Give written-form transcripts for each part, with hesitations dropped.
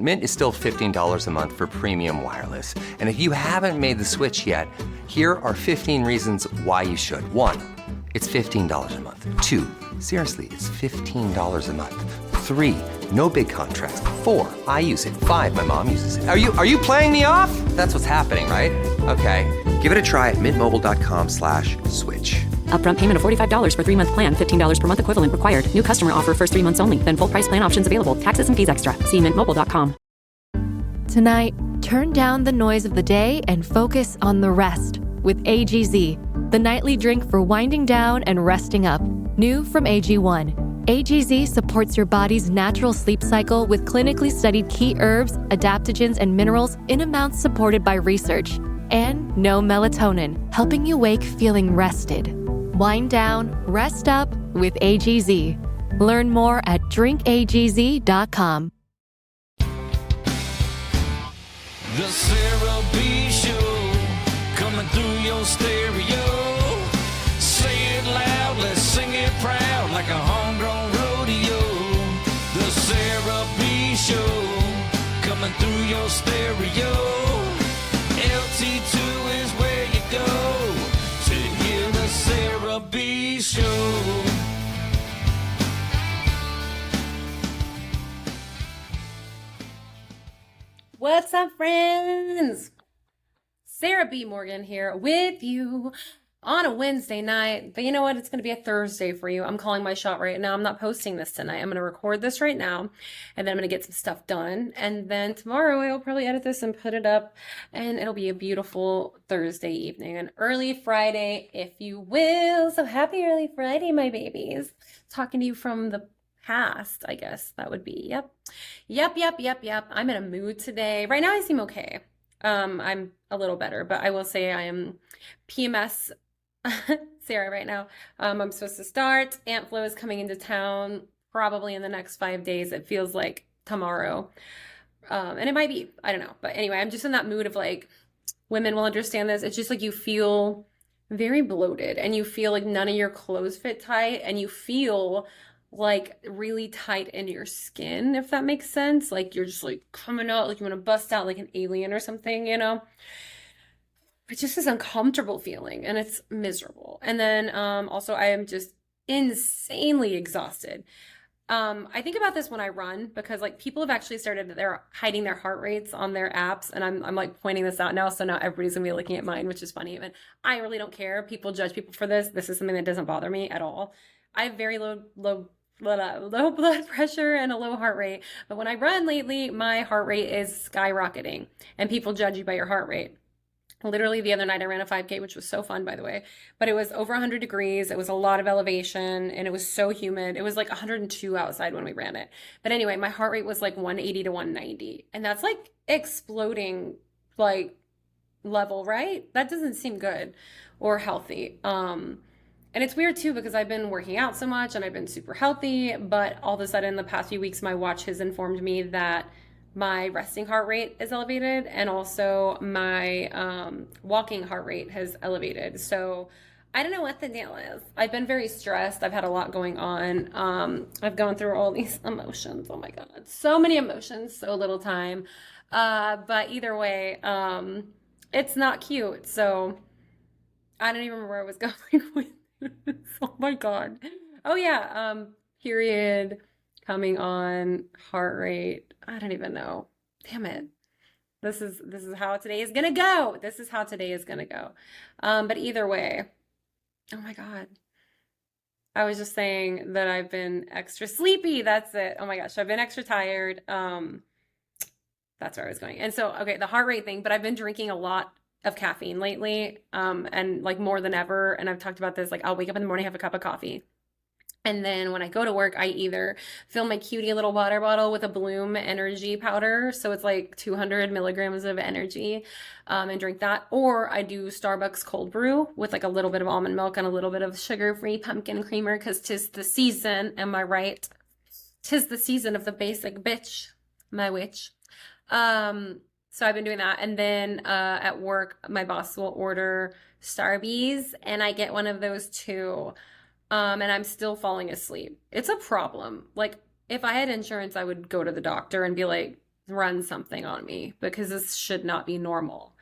Mint is still $15 a month for premium wireless. And if you haven't made the switch yet, here are 15 reasons why you should. 1, it's $15 a month. 2, seriously, it's $15 a month. 3, no big contracts. 4, I use it. 5, my mom uses it. Are you playing me off? That's what's happening, right? Okay, give it a try at mintmobile.com/switch. Upfront payment of $45 for 3-month plan, $15 per month equivalent required. New customer offer first 3 months only. Then full price plan options available. Taxes and fees extra. See mintmobile.com. Tonight, turn down the noise of the day and focus on the rest with AGZ, the nightly drink for winding down and resting up. New from AG1. AGZ supports your body's natural sleep cycle with clinically studied key herbs, adaptogens, and minerals in amounts supported by research. And no melatonin, helping you wake feeling rested. Wind down, rest up with AGZ. Learn more at drinkagz.com. The Sarah B. Show, coming through your stereo. Say it loud, let's sing it proud, like a homegrown rodeo. The Sarah B. Show, coming through your stereo. LT2 is where you go to hear the Sarah B. Show. What's up, friends? Sarah B. Morgan here with you on a Wednesday night. But you know what? It's going to be a Thursday for you. I'm calling my shot right now. I'm not posting this tonight. I'm going to record this right now, and then I'm going to get some stuff done. And then tomorrow I'll probably edit this and put it up, and it'll be a beautiful Thursday evening, an early Friday, if you will. So happy early Friday, my babies. Talking to you from the past, I guess that would be. Yep. I'm in a mood today. Right now I seem okay. I'm a little better, but I will say I am PMS Sarah right now. I'm supposed to start. Aunt Flo is coming into town probably in the next 5 days. It feels like tomorrow. And it might be, I don't know. But anyway, I'm just in that mood of like, women will understand this. It's just like you feel very bloated and you feel like none of your clothes fit tight and you feel like really tight in your skin, if that makes sense. Like you're just like coming out, like you want to bust out like an alien or something, you know? It's just this uncomfortable feeling and it's miserable. And then also I am just insanely exhausted. I think about this when I run because like people have actually started, they're hiding their heart rates on their apps, and I'm like pointing this out now, so now everybody's gonna be looking at mine, which is funny. And I really don't care. People judge people for this. This is something that doesn't bother me at all. I have very low blood pressure and a low heart rate, but when I run lately, my heart rate is skyrocketing, and people judge you by your heart rate. Literally the other night I ran a 5K, which was so fun, by the way, but it was over 100 degrees. It was a lot of elevation and it was so humid. It was like 102 outside when we ran it. But anyway, my heart rate was like 180 to 190, and that's like exploding like level, right? That doesn't seem good or healthy. And it's weird too, because I've been working out so much and I've been super healthy, but all of a sudden the past few weeks, my watch has informed me that my resting heart rate is elevated, and also my walking heart rate has elevated. So I don't know what the deal is. I've been very stressed. I've had a lot going on. I've gone through all these emotions. Oh my God. So many emotions, so little time. But either way, it's not cute. So I don't even remember where I was going with this. Oh my God. Oh yeah. Period coming on, heart rate. I don't even know. Damn it. This is how today is gonna go. This is how today is gonna go. But either way, oh my God. I was just saying that I've been extra sleepy. That's it. Oh my gosh, I've been extra tired. That's where I was going. And so, okay, the heart rate thing, but I've been drinking a lot of caffeine lately, and like more than ever. And I've talked about this, like I'll wake up in the morning, have a cup of coffee. And then when I go to work, I either fill my cutie little water bottle with a Bloom energy powder. So it's like 200 milligrams of energy, and drink that. Or I do Starbucks cold brew with like a little bit of almond milk and a little bit of sugar-free pumpkin creamer, because 'tis the season. Am I right? 'Tis the season of the basic bitch, my witch. So I've been doing that. And then at work, my boss will order Starbies, and I get one of those too. And I'm still falling asleep. It's a problem. Like if I had insurance, I would go to the doctor and be like, run something on me because this should not be normal.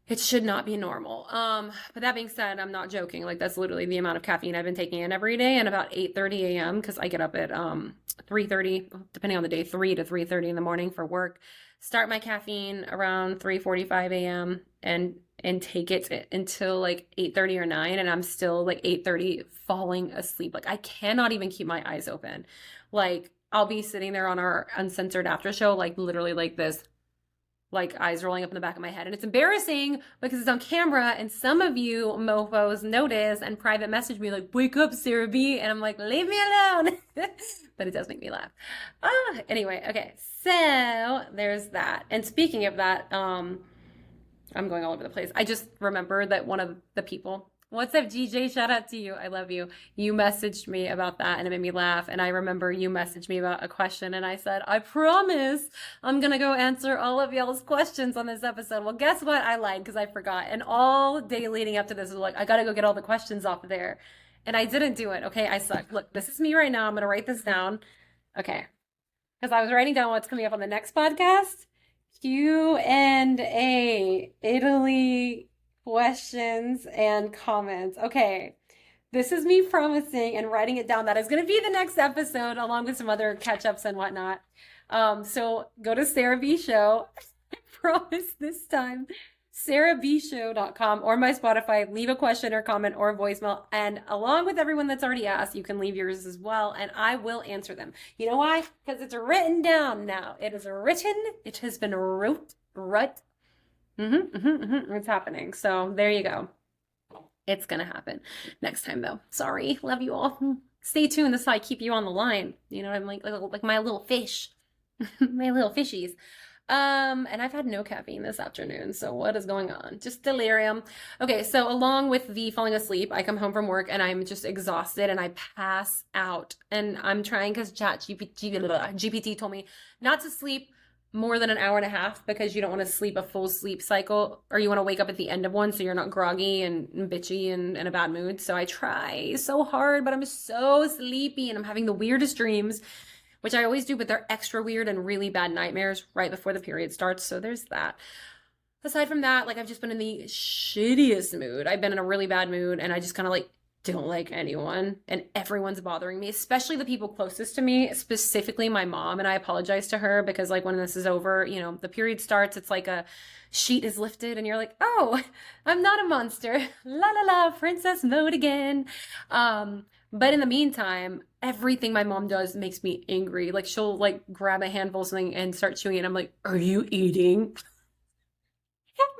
It should not be normal. But that being said, I'm not joking. Like, that's literally the amount of caffeine I've been taking in every day. And about 8:30 a.m. because I get up at 3:30, depending on the day, 3 to 3:30 in the morning for work. Start my caffeine around 3:45 a.m. and take it until like 8:30 or 9, and I'm still like 8:30 falling asleep. Like, I cannot even keep my eyes open. Like, I'll be sitting there on our uncensored after show, like literally like this, like eyes rolling up in the back of my head. And it's embarrassing because it's on camera, and some of you mofos notice and private message me like, wake up, Sarah B. And I'm like, leave me alone. But it does make me laugh. Anyway, okay. So there's that. And speaking of that, I'm going all over the place. I just remembered that one of the people, what's up, GJ? Shout out to you. I love you. You messaged me about that and it made me laugh. And I remember you messaged me about a question and I said, I promise I'm going to go answer all of y'all's questions on this episode. Well, guess what? I lied because I forgot. And all day leading up to this was like, I got to go get all the questions off of there. And I didn't do it. Okay. I suck. Look, this is me right now. I'm going to write this down. Okay. Because I was writing down what's coming up on the next podcast. Q&A, Italy questions and comments. Okay, this is me promising and writing it down. That is going to be the next episode, along with some other catch-ups and whatnot. So go to Sarah B Show. I promise this time. SarahBShow.com or my Spotify. Leave a question or comment or voicemail. And along with everyone that's already asked, you can leave yours as well. And I will answer them. You know why? Because it's written down now. It is written. It has been wrote. It's happening. So there you go. It's going to happen next time though. Sorry. Love you all. Stay tuned. This is how I keep you on the line. You know, I'm like my little fish, my little fishies. And I've had no caffeine this afternoon. So what is going on? Just delirium. Okay. So along with the falling asleep, I come home from work and I'm just exhausted and I pass out, and I'm trying because GPT told me not to sleep more than an hour and a half because you don't want to sleep a full sleep cycle, or you want to wake up at the end of one so you're not groggy and bitchy and in a bad mood. So I try so hard, but I'm so sleepy and I'm having the weirdest dreams, which I always do, but they're extra weird and really bad nightmares right before the period starts. So there's that. Aside from that, like, I've just been in the shittiest mood. I've been in a really bad mood and I just kind of like don't like anyone, and everyone's bothering me, especially the people closest to me, specifically my mom. And I apologize to her because, like, when this is over, you know, the period starts, it's like a sheet is lifted and you're like, oh, I'm not a monster. La la la, princess mode again. But in the meantime, everything my mom does makes me angry. Like, she'll like grab a handful of something and start chewing it. I'm like, are you eating?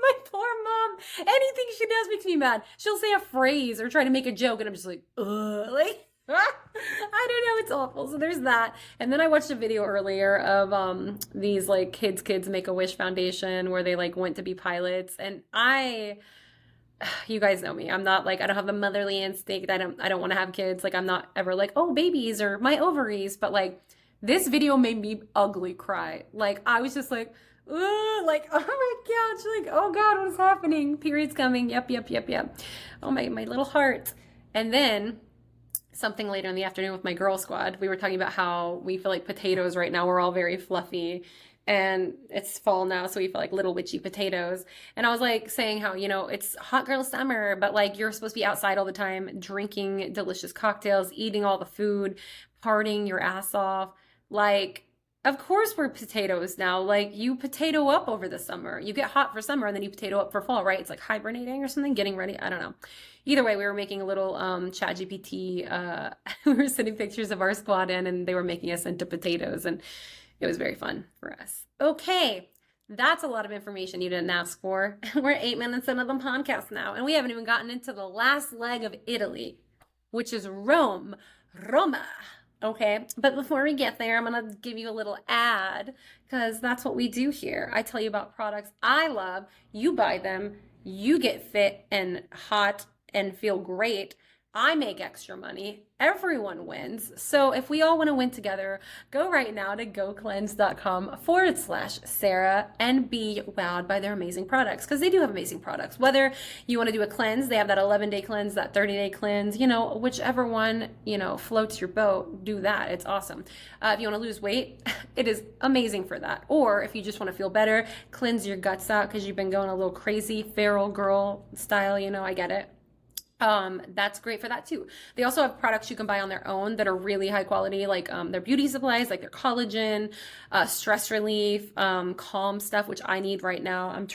My poor mom, anything she does makes me mad. She'll say a phrase or try to make a joke and I'm just like, ugh, like, I don't know, it's awful. So there's that. And then I watched a video earlier of these like kids Make-A-Wish Foundation where they like went to be pilots. And you guys know me. I'm not like, I don't have the motherly instinct. I don't want to have kids. Like, I'm not ever like, oh, babies or my ovaries. But like, this video made me ugly cry. Like, I was just like, ooh, like, oh my gosh, like, oh God, what is happening? Period's coming. Yep. Oh, my little heart. And then something later in the afternoon with my girl squad, we were talking about how we feel like potatoes right now. We're all very fluffy and it's fall now. So we feel like little witchy potatoes. And I was like saying how, you know, it's hot girl summer, but like, you're supposed to be outside all the time, drinking delicious cocktails, eating all the food, partying your ass off. Like, of course we're potatoes now. Like, you potato up over the summer. You get hot for summer and then you potato up for fall, right? It's like hibernating or something, getting ready. I don't know. Either way, we were making a little chat GPT. We were sending pictures of our squad in and they were making us into potatoes, and it was very fun for us. Okay, that's a lot of information you didn't ask for. We're 8 minutes into the podcast now, and we haven't even gotten into the last leg of Italy, which is Roma. Okay, but before we get there, I'm going to give you a little ad because that's what we do here. I tell you about products I love. You buy them. You get fit and hot and feel great I make extra money. Everyone wins. So if we all want to win together, go right now to gocleanse.com/Sarah and be wowed by their amazing products, because they do have amazing products. Whether you want to do a cleanse, they have that 11-day cleanse, that 30-day cleanse, whichever one, floats your boat, do that. It's awesome. If you want to lose weight, it is amazing for that. Or if you just want to feel better, cleanse your guts out because you've been going a little crazy, feral girl style, I get it. That's great for that too. They also have products you can buy on their own that are really high quality, like their beauty supplies, like their collagen, stress relief, calm stuff, which I need right now. I'm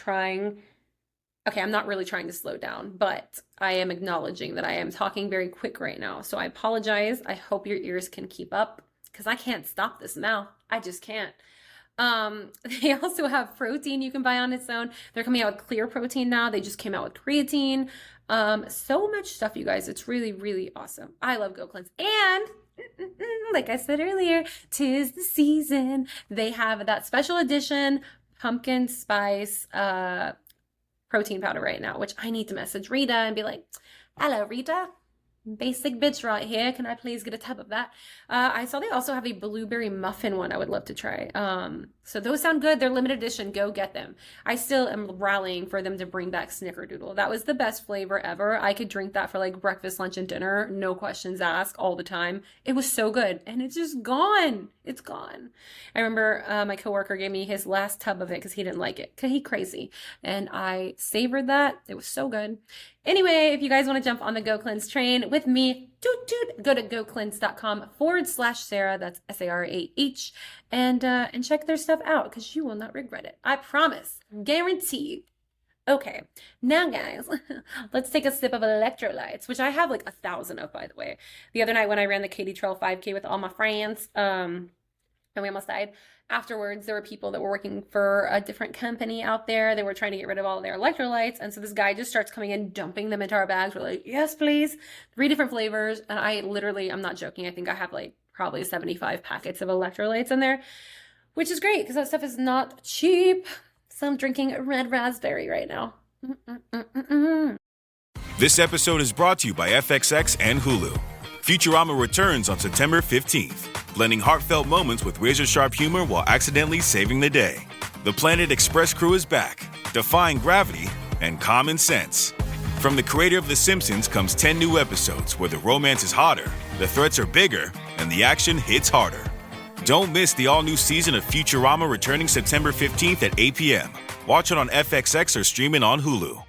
not really trying to slow down, but I am acknowledging that I am talking very quick right now. So I apologize. I hope your ears can keep up because I can't stop this mouth. I just can't. They also have protein you can buy on its own. They're coming out with clear protein now. They just came out with creatine. So much stuff, you guys. It's really, really awesome. I love Go Cleanse. And like I said earlier, 'tis the season. They have that special edition pumpkin spice protein powder right now, which I need to message Rita and be like, hello, Rita. Basic bitch right here. Can I please get a tub of that? I saw they also have a blueberry muffin one I would love to try. So those sound good. They're limited edition. Go get them. I still am rallying for them to bring back Snickerdoodle. That was the best flavor ever. I could drink that for like breakfast, lunch, and dinner. No questions asked all the time. It was so good. And it's just gone. It's gone. I remember my coworker gave me his last tub of it because he didn't like it. Because he crazy. And I savored that. It was so good. Anyway, if you guys want to jump on the Go Cleanse train with me, go to gocleanse.com/Sarah. That's SARAH. And check their stuff out because you will not regret it. I promise. Guaranteed. Okay, now guys, let's take a sip of electrolytes, which I have like 1,000 of, by the way. The other night when I ran the Katy Trail 5K with all my friends, and we almost died. Afterwards, there were people that were working for a different company out there. They were trying to get rid of all of their electrolytes. And so this guy just starts coming in, dumping them into our bags. We're like, yes, please. 3 different flavors. And I'm not joking. I think I have like probably 75 packets of electrolytes in there, which is great because that stuff is not cheap. So I'm drinking red raspberry right now. This episode is brought to you by FXX and Hulu. Futurama returns on September 15th, blending heartfelt moments with razor-sharp humor while accidentally saving the day. The Planet Express crew is back, defying gravity and common sense. From the creator of The Simpsons comes 10 new episodes where the romance is hotter, the threats are bigger, and the action hits harder. Don't miss the all-new season of Futurama returning September 15th at 8 p.m. Watch it on FXX or stream it on Hulu.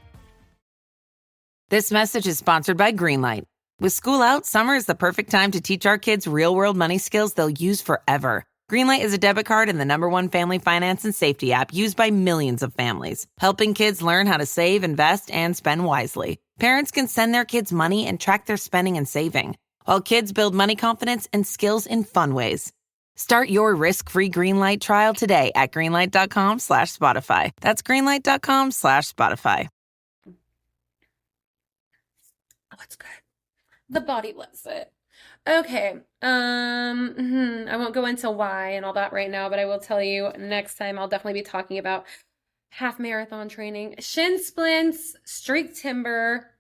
This message is sponsored by Greenlight. With school out, summer is the perfect time to teach our kids real-world money skills they'll use forever. Greenlight is a debit card and the #1 family finance and safety app used by millions of families, helping kids learn how to save, invest, and spend wisely. Parents can send their kids money and track their spending and saving, while kids build money confidence and skills in fun ways. Start your risk-free Greenlight trial today at greenlight.com/Spotify. That's greenlight.com/Spotify. Oh, it's good. The body loves it. Okay. I won't go into why and all that right now, but I will tell you next time I'll definitely be talking about half marathon training, shin splints, streak timber,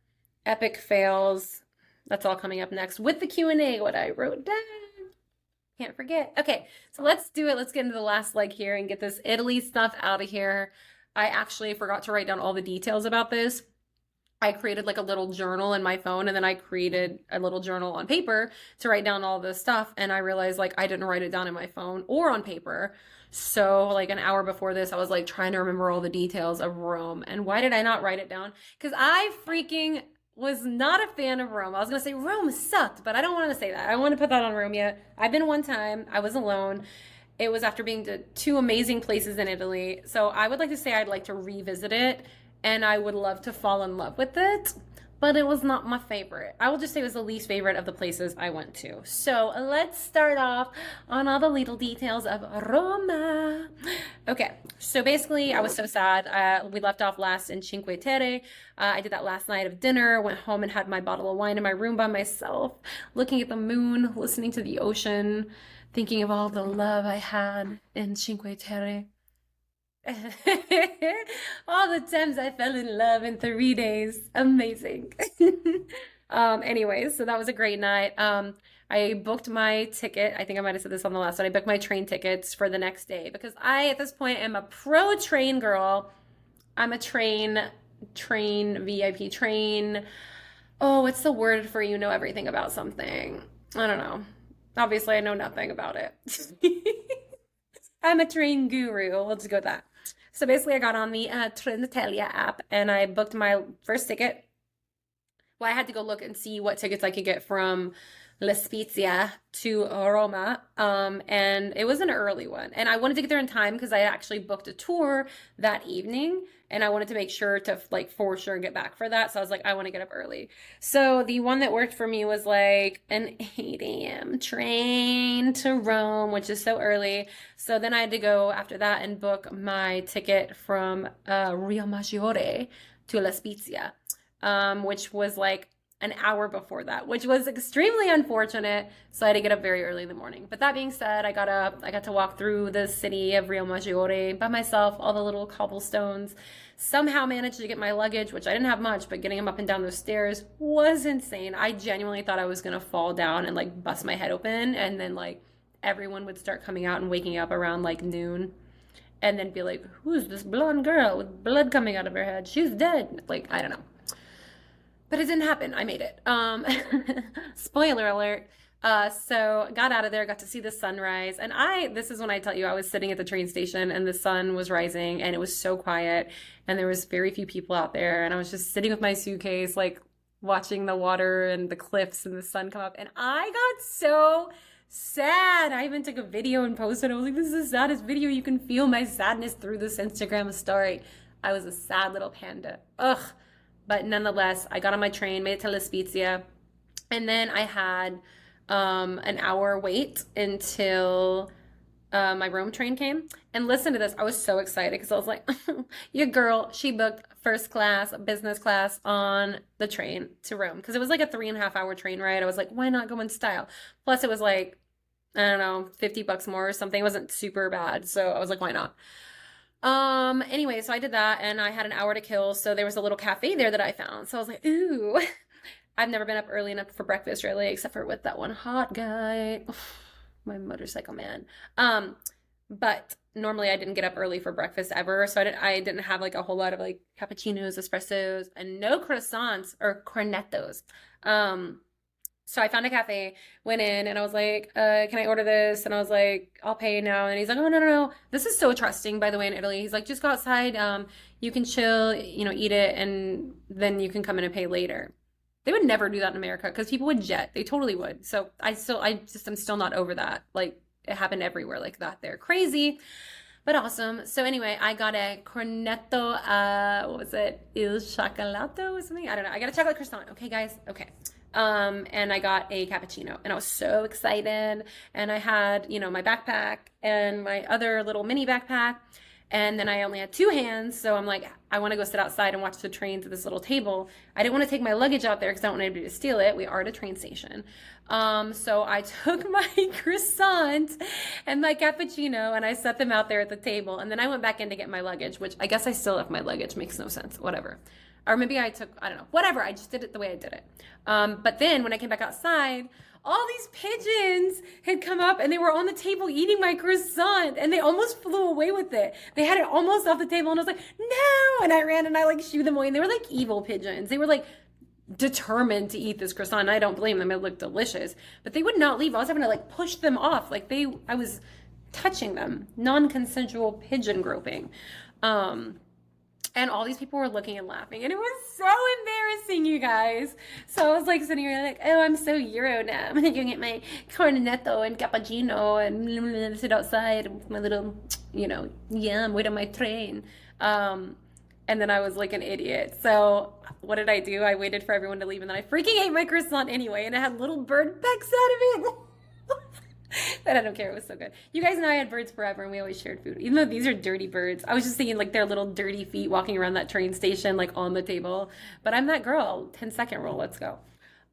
epic fails. That's all coming up next with the Q&A, what I wrote down. Can't forget. Okay, so let's do it. Let's get into the last leg here and get this Italy stuff out of here. I actually forgot to write down all the details about this. I created like a little journal in my phone, and then I created a little journal on paper to write down all this stuff. And I realized like I didn't write it down in my phone or on paper. So like an hour before this, I was like trying to remember all the details of Rome. And why did I not write it down? Because I freaking was not a fan of Rome. I was going to say Rome sucked, but I don't want to say that. I don't want to put that on Rome yet. I've been one time. I was alone. It was after being to 2 amazing places in Italy. So I would like to say I'd like to revisit it. And I would love to fall in love with it, but it was not my favorite. I will just say it was the least favorite of the places I went to. So let's start off on all the little details of Roma. Okay, so basically I was so sad. We left off last in Cinque Terre. I did that last night of dinner, went home and had my bottle of wine in my room by myself, looking at the moon, listening to the ocean, thinking of all the love I had in Cinque Terre. All the times I fell in love in 3 days. Amazing. Anyways, so that was a great night. I booked my ticket. I think I might have said this on the last one. I booked my train tickets for the next day because I, at this point, am a pro train girl. I'm a train VIP train. Oh, what's the word for you know everything about something? I don't know. Obviously, I know nothing about it. I'm a train guru. Let's go with that. So basically, I got on the Trenitalia app and I booked my first ticket. Well, I had to go look and see what tickets I could get from La Spezia to Roma. And it was an early one. And I wanted to get there in time because I actually booked a tour that evening. And I wanted to make sure to like for sure get back for that. So I was like, I want to get up early. So the one that worked for me was like an 8 a.m. train to Rome, which is so early. So then I had to go after that and book my ticket from Riomaggiore to La Spezia, which was like an hour before that, which was extremely unfortunate. So I had to get up very early in the morning. But that being said, I got up, I got to walk through the city of Riomaggiore by myself, all the little cobblestones, somehow managed to get my luggage, which I didn't have much, but getting them up and down those stairs was insane. I genuinely thought I was going to fall down and like bust my head open. And then like everyone would start coming out and waking up around like noon and then be like, who's this blonde girl with blood coming out of her head? She's dead. Like, I don't know. But it didn't happen. I made it. Spoiler alert. So got out of there, got to see the sunrise. And this is when I tell you, I was sitting at the train station and the sun was rising and it was so quiet and there was very few people out there. And I was just sitting with my suitcase, like watching the water and the cliffs and the sun come up. And I got so sad. I even took a video and posted. I was like, this is the saddest video. You can feel my sadness through this Instagram story. I was a sad little panda. Ugh. But nonetheless, I got on my train, made it to La Spezia, and then I had an hour wait until my Rome train came. And listen to this. I was so excited because I was like, your girl, she booked first class, business class on the train to Rome because it was like a 3.5 hour train ride. I was like, why not go in style? Plus, it was like, I don't know, $50 more or something. It wasn't super bad. So I was like, why not? Anyway, so I did that and I had an hour to kill. So there was a little cafe there that I found. So I was like, ooh, I've never been up early enough for breakfast really, except for with that one hot guy, my motorcycle man. But normally I didn't get up early for breakfast ever. So I didn't have like a whole lot of like cappuccinos, espressos, and no croissants or cornettos. So I found a cafe, went in, and I was like, can I order this? And I was like, I'll pay now. And he's like, oh, no. This is so trusting, by the way, in Italy. He's like, just go outside. You can chill, eat it, and then you can come in and pay later. They would never do that in America because people would jet. They totally would. So I'm still not over that. Like, it happened everywhere like that. They're crazy, but awesome. So anyway, I got a cornetto, what was it? Il Cioccolato or something? I don't know. I got a chocolate croissant. Okay, guys? Okay. And I got a cappuccino and I was so excited. And I had, my backpack and my other little mini backpack. And then I only had 2 hands. So I'm like, I want to go sit outside and watch the train to this little table. I didn't want to take my luggage out there because I don't want anybody to steal it. We are at a train station. So I took my croissant and my cappuccino and I set them out there at the table. And then I went back in to get my luggage, which I guess I still left my luggage. Makes no sense. Whatever. Or maybe I don't know, whatever. I just did it the way I did it. But then when I came back outside, all these pigeons had come up and they were on the table eating my croissant and they almost flew away with it. They had it almost off the table and I was like, no. And I ran and I like shooed them away and they were like evil pigeons. They were like determined to eat this croissant. And I don't blame them. It looked delicious, but they would not leave. I was having to like push them off. Like I was touching them, non-consensual pigeon groping. And all these people were looking and laughing. And it was so embarrassing, you guys. So I was like sitting here like, oh, I'm so Euro now. I'm going to go get my cornetto and cappuccino and sit outside with my little, yum, wait on my train. And then I was like an idiot. So what did I do? I waited for everyone to leave. And then I freaking ate my croissant anyway. And it had little bird pecks out of it. But I don't care. It was so good. You guys know I had birds forever and we always shared food. Even though these are dirty birds. I was just thinking like their little dirty feet walking around that train station like on the table. But I'm that girl. 10-second rule. Let's go.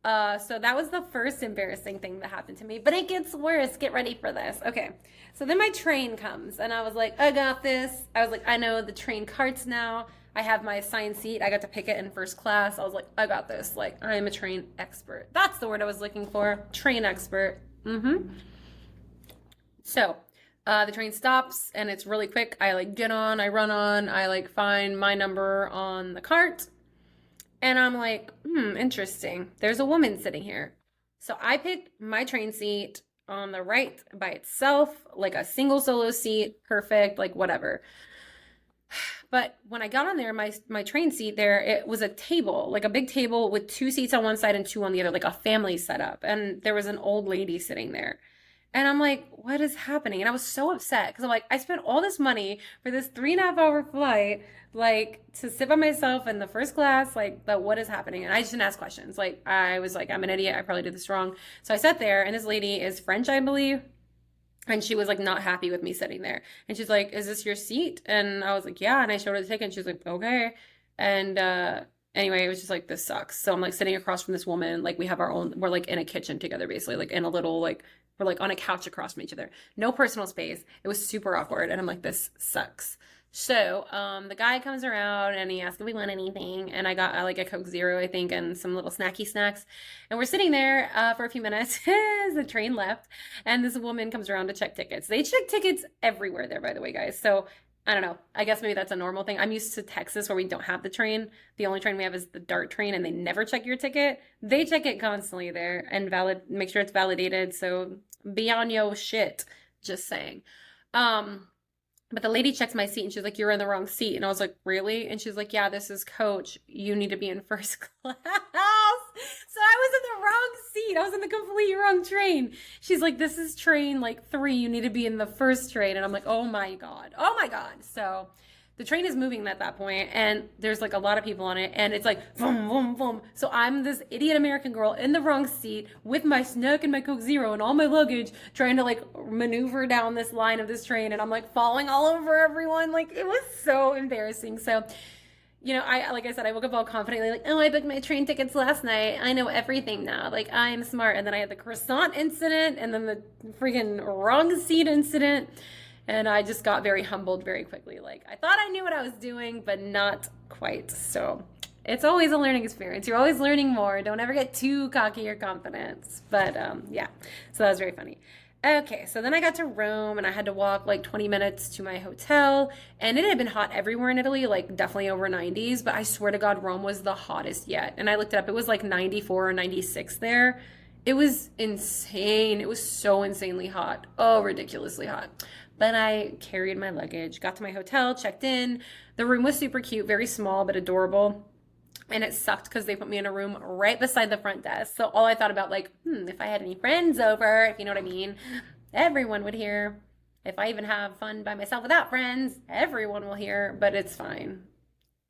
So that was the first embarrassing thing that happened to me. But it gets worse. Get ready for this. Okay. So then my train comes and I was like, I got this. I was like, I know the train carts now. I have my assigned seat. I got to pick it in first class. I was like, I got this. Like, I am a train expert. That's the word I was looking for. Train expert. So, the train stops and it's really quick. I like get on, I run on, I like find my number on the cart. And I'm like, interesting. There's a woman sitting here. So I picked my train seat on the right by itself, like a single solo seat, perfect, like whatever. But when I got on there, my train seat there, it was a table, like a big table with 2 seats on one side and 2 on the other, like a family setup. And there was an old lady sitting there. And I'm like, what is happening? And I was so upset because I'm like, I spent all this money for this 3.5-hour flight, like to sit by myself in the first class, like, but what is happening? And I just didn't ask questions. Like, I was like, I'm an idiot. I probably did this wrong. So I sat there and this lady is French, I believe. And she was like not happy with me sitting there. And she's like, is this your seat? And I was like, yeah. And I showed her the ticket and she was like, okay. And, anyway, it was just like, this sucks. So I'm like sitting across from this woman, like we have our own, we're like in a kitchen together, basically, like in a little, like, we're like on a couch across from each other. No personal space. It was super awkward. And I'm like, this sucks. So, the guy comes around and he asks if we want anything. And I got like a Coke Zero, I think, and some little snacky snacks. And we're sitting there, for a few minutes as the train left. And this woman comes around to check tickets. They check tickets everywhere there, by the way, guys. So, I don't know. I guess maybe that's a normal thing. I'm used to Texas where we don't have the train. The only train we have is the DART train and they never check your ticket. They check it constantly there and make sure it's validated. So be on your shit. Just saying. But the lady checks my seat and she's like, you're in the wrong seat. And I was like, really? And she's like, yeah, this is coach. You need to be in first class. So I was in the wrong seat. I was in the completely wrong train. She's like, this is train like 3. You need to be in the first train. And I'm like, oh my God. Oh my God. So the train is moving at that point and there's like a lot of people on it and it's like boom, boom, boom. So I'm this idiot American girl in the wrong seat with my snack and my Coke Zero and all my luggage trying to like maneuver down this line of this train and I'm like falling all over everyone. Like it was so embarrassing. So, you know, like I said, I woke up all confidently like, oh, I booked my train tickets last night. I know everything now. Like I'm smart. And then I had the croissant incident and then the freaking wrong seat incident. And I just got very humbled very quickly. Like, I thought I knew what I was doing, but not quite. So, it's always a learning experience. You're always learning more. Don't ever get too cocky or confident. But, yeah. So, that was very funny. Okay, so then I got to Rome, and I had to walk, like, 20 minutes to my hotel. And it had been hot everywhere in Italy, like, definitely over 90s. But I swear to God, Rome was the hottest yet. And I looked it up. It was, like, 94 or 96 there. It was insane. It was so insanely hot. Oh, ridiculously hot. Then I carried my luggage, got to my hotel, checked in. The room was super cute, very small, but adorable. And it sucked because they put me in a room right beside the front desk. So all I thought about, like, if I had any friends over, if you know what I mean, everyone would hear. If I even have fun by myself without friends, everyone will hear, but it's fine.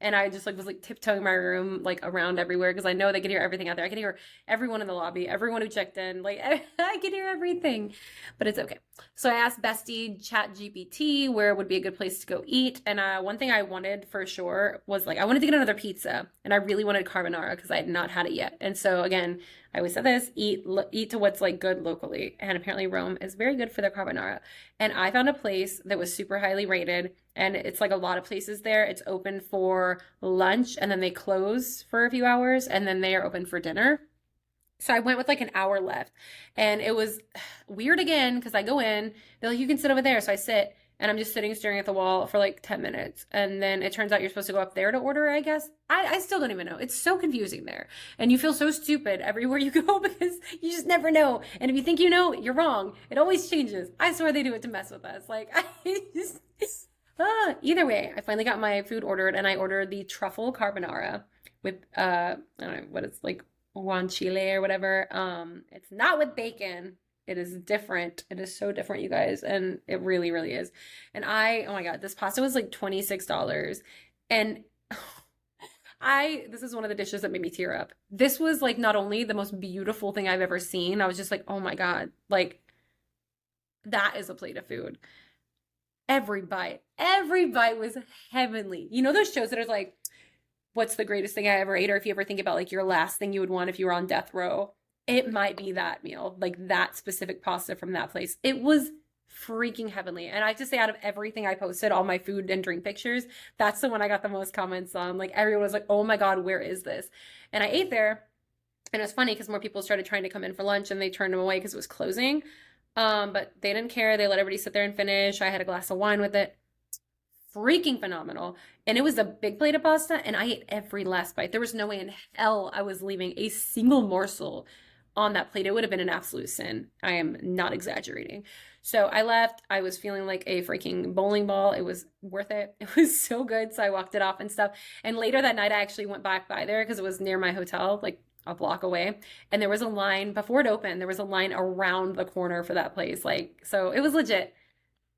And I just like was like tiptoeing my room like around everywhere because I know they could hear everything out there. I could hear everyone in the lobby, everyone who checked in. Like I could hear everything, but it's okay. So I asked Bestie ChatGPT where would be a good place to go eat. And one thing I wanted for sure was like I wanted to get another pizza, and I really wanted carbonara because I had not had it yet. And so again, I always said this: eat to what's like good locally. And apparently Rome is very good for their carbonara. And I found a place that was super highly rated. And it's like a lot of places there. It's open for lunch and then they close for a few hours and then they are open for dinner. So I went with like an hour left and it was weird again because I go in, they're like, you can sit over there. So I sit and I'm just sitting staring at the wall for like 10 minutes. And then it turns out you're supposed to go up there to order, I guess. I still don't even know. It's so confusing there. And you feel so stupid everywhere you go because you just never know. And if you think you know, you're wrong. It always changes. I swear they do it to mess with us. Like either way, I finally got my food ordered and I ordered the truffle carbonara with, I don't know what it's like, guanciale or whatever. It's not with bacon. It is different. It is so different, you guys. And it really, really is. And oh my God, this pasta was like $26. And this is one of the dishes that made me tear up. This was like not only the most beautiful thing I've ever seen, I was just like, oh my God, like that is a plate of food. Every bite was heavenly. You know those shows that are like, what's the greatest thing I ever ate? Or if you ever think about like your last thing you would want if you were on death row, it might be that meal, like that specific pasta from that place. It was freaking heavenly. And I have to say, out of everything I posted, all my food and drink pictures, that's the one I got the most comments on. Like everyone was like, oh my God, where is this? And I ate there. And it was funny because more people started trying to come in for lunch and they turned them away because it was closing. But they didn't care. They let everybody sit there and finish. I had a glass of wine with it. Freaking phenomenal. And it was a big plate of pasta and I ate every last bite. There was no way in hell I was leaving a single morsel on that plate. It would have been an absolute sin. I am not exaggerating. So I left. I was feeling like a freaking bowling ball. It was worth it. It was so good. So I walked it off and stuff. And later that night, I actually went back by there because it was near my hotel, like a block away. And there was a line before it opened. There was a line around the corner for that place. Like, so it was legit.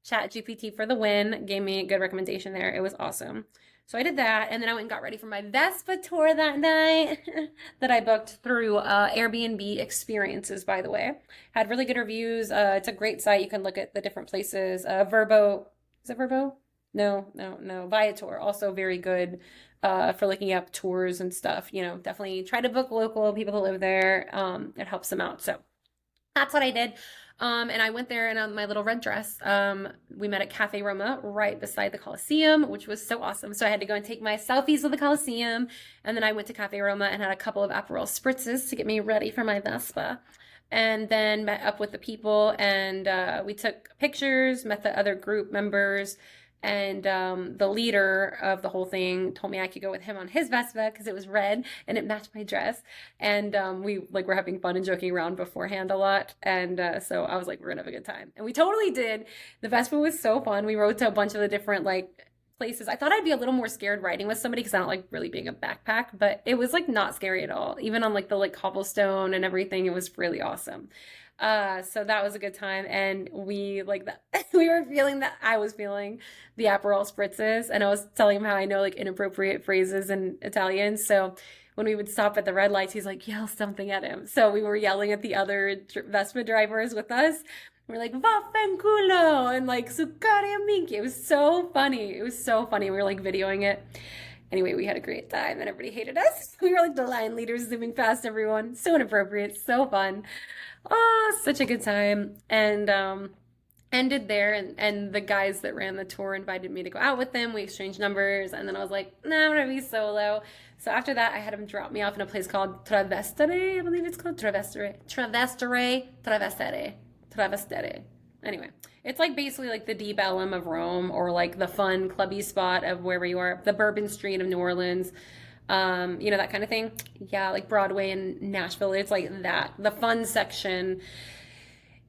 ChatGPT for the win. Gave me a good recommendation there. It was awesome. So I did that, and then I went and got ready for my Vespa tour that night that I booked through Airbnb Experiences, by the way. Had really good reviews. It's a great site. You can look at the different places. Vrbo, is it Vrbo? No. Viator, also very good for looking up tours and stuff. You know, definitely try to book local people that live there. It helps them out. So that's what I did. And I went there in my little red dress. We met at Cafe Roma right beside the Coliseum, which was so awesome. So I had to go and take my selfies with the Coliseum. And then I went to Cafe Roma and had a couple of Aperol spritzes to get me ready for my Vespa. And then met up with the people and we took pictures, met the other group members. And the leader of the whole thing told me I could go with him on his Vespa because it was red and it matched my dress. And we were having fun and joking around beforehand a lot. And so I was like, we're gonna have a good time. And we totally did. The Vespa was so fun. We rode to a bunch of the different places. I thought I'd be a little more scared riding with somebody because I don't like really being a backpack, but it was not scary at all. Even on the cobblestone and everything, it was really awesome. So that was a good time. And we we were feeling that I was feeling the Aperol spritzes and I was telling him how I know inappropriate phrases in Italian. So when we would stop at the red lights, he's like, yell something at him. So we were yelling at the other Vespa drivers with us. We're like, vaffanculo and succare minchia. It was so funny. We were videoing it. Anyway, we had a great time and everybody hated us. We were the line leaders zooming past everyone. So inappropriate, so fun. Oh, such a good time. And ended there and the guys that ran the tour invited me to go out with them. We exchanged numbers and then I was like, nah, I'm gonna be solo. So after that I had him drop me off in a place called Travestere, I believe it's called Travestere. Anyway, it's basically the Deep Ellum of Rome or the fun clubby spot of wherever you are, the Bourbon Street of New Orleans. That kind of thing. Yeah, Broadway and Nashville. It's that. The fun section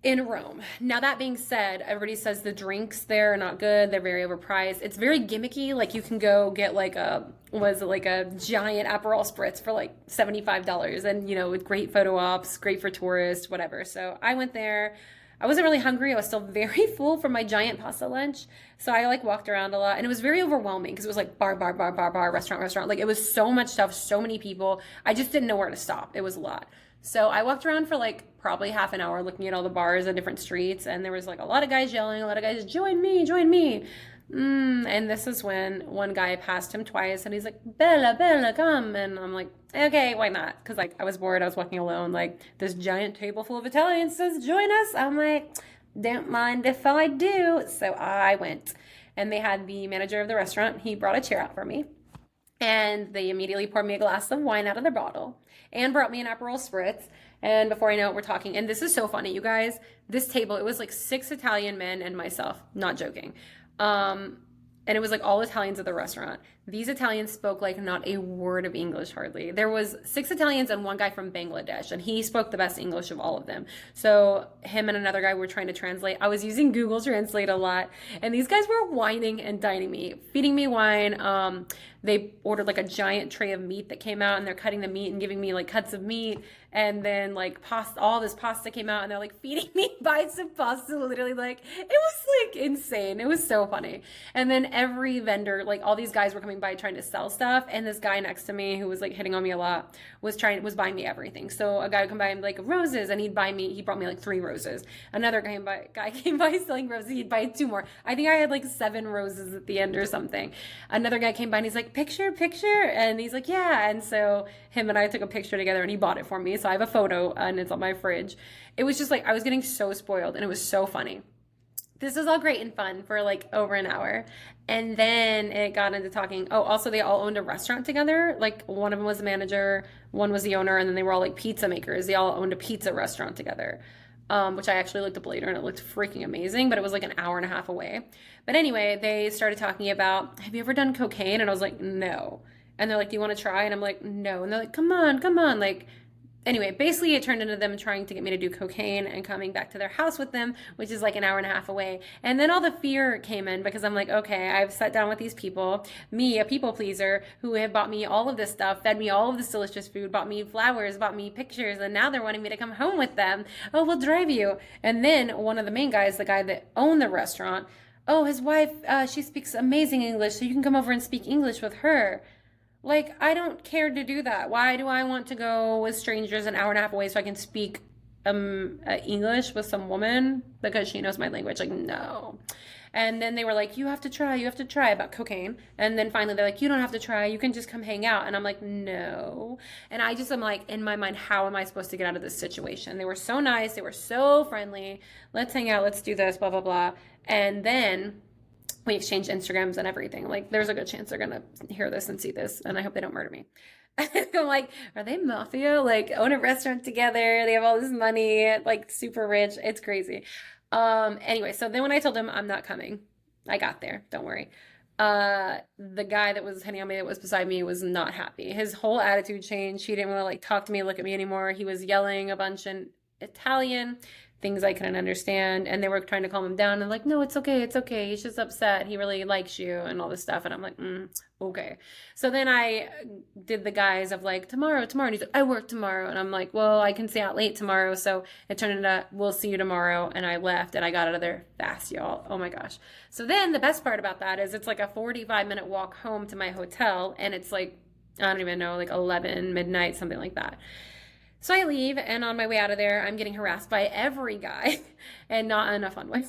in Rome. Now, that being said, everybody says the drinks there are not good. They're very overpriced. It's very gimmicky. You can go get a giant Aperol Spritz for $75 and, with great photo ops, great for tourists, whatever. So I went there. I wasn't really hungry. I was still very full from my giant pasta lunch. So I walked around a lot and it was very overwhelming because it was bar, restaurant. It was so much stuff, so many people. I just didn't know where to stop. It was a lot. So I walked around for probably half an hour looking at all the bars and different streets. And there was a lot of guys yelling, a lot of guys, join me. And this is when one guy passed him twice and he's like, Bella, come. And I'm like, okay, why not? Because I was bored. I was walking alone. This giant table full of Italians says, join us. I'm like, don't mind if I do. So I went. And they had the manager of the restaurant. He brought a chair out for me. And they immediately poured me a glass of wine out of their bottle and brought me an Aperol Spritz. And before I know it, we're talking. And this is so funny, you guys. This table, it was 6 Italian men and myself. Not joking. And it was all Italians at the restaurant. These Italians spoke not a word of English hardly. There was 6 Italians and one guy from Bangladesh, and he spoke the best English of all of them. So him and another guy were trying to translate. I was using Google Translate a lot, and these guys were wining and dining me, feeding me wine. They ordered a giant tray of meat that came out, and they're cutting the meat and giving me cuts of meat. And then pasta, all this pasta came out and they're feeding me bites of pasta, literally it was insane. It was so funny. And then every vendor, all these guys were coming by trying to sell stuff. And this guy next to me who was hitting on me a lot was buying me everything. So a guy would come by and roses and he brought me 3 roses. Another guy came by selling roses. He'd buy 2 more. I think I had 7 roses at the end or something. Another guy came by and he's like, picture. And he's like, yeah. And so him and I took a picture together and he bought it for me. So I have a photo and it's on my fridge. It was just I was getting so spoiled and it was so funny. this was all great and fun for like over an hour. And then it got into talking. Oh, also they all owned a restaurant together. Like one of them was the manager, one was the owner, and then they were all like pizza makers. They all owned a pizza restaurant together. Which I actually looked up later and it looked freaking amazing, but it was like an hour and a half away. But anyway, they started talking about, have you ever done cocaine? And I was like, no. And they're like, do you want to try? And I'm like, no. And they're like, come on, come on. Like, anyway, basically it turned into them trying to get me to do cocaine and coming back to their house with them, which is like an hour and a half away. And then all the fear came in because I'm like, okay, I've sat down with these people, me, a people pleaser, who have bought me all of this stuff, fed me all of this delicious food, bought me flowers, bought me pictures, and now they're wanting me to come home with them. Oh, we'll drive you. And then one of the main guys, the guy that owned the restaurant, oh, his wife, she speaks amazing English, so you can come over and speak English with her. Like, I don't care to do that. Why do I want to go with strangers an hour and a half away so I can speak English with some woman because she knows my language? Like, no. And then they were like, you have to try about cocaine. And then finally they're like, you don't have to try. You can just come hang out. And I'm like, no. And I just am like, in my mind, how am I supposed to get out of this situation? They were so nice. They were so friendly. Let's hang out. Let's do this, blah, blah, blah. And then we exchanged Instagrams and everything. Like, there's a good chance they're going to hear this and see this. And I hope they don't murder me. I'm like, are they mafia? Like, own a restaurant together. They have all this money, like super rich. It's crazy. Anyway, so then when I told him I'm not coming, I got there. Don't worry. The guy that was hitting on me, that was beside me, was not happy. His whole attitude changed. He didn't want to like talk to me, look at me anymore. He was yelling a bunch in Italian, things I couldn't understand, and they were trying to calm him down and like, no, it's okay, he's just upset, he really likes you and all this stuff. And I'm like, okay. So then I did the guise of like, tomorrow, and he's like, I work tomorrow. And I'm like, well, I can stay out late tomorrow. So it turned into, we'll see you tomorrow. And I left and I got out of there fast, y'all. Oh my gosh. So then the best part about that is it's like a 45-minute walk home to my hotel, and it's like, I don't even know, like 11 midnight, something like that. So I leave, and on my way out of there, I'm getting harassed by every guy, and not in a fun way.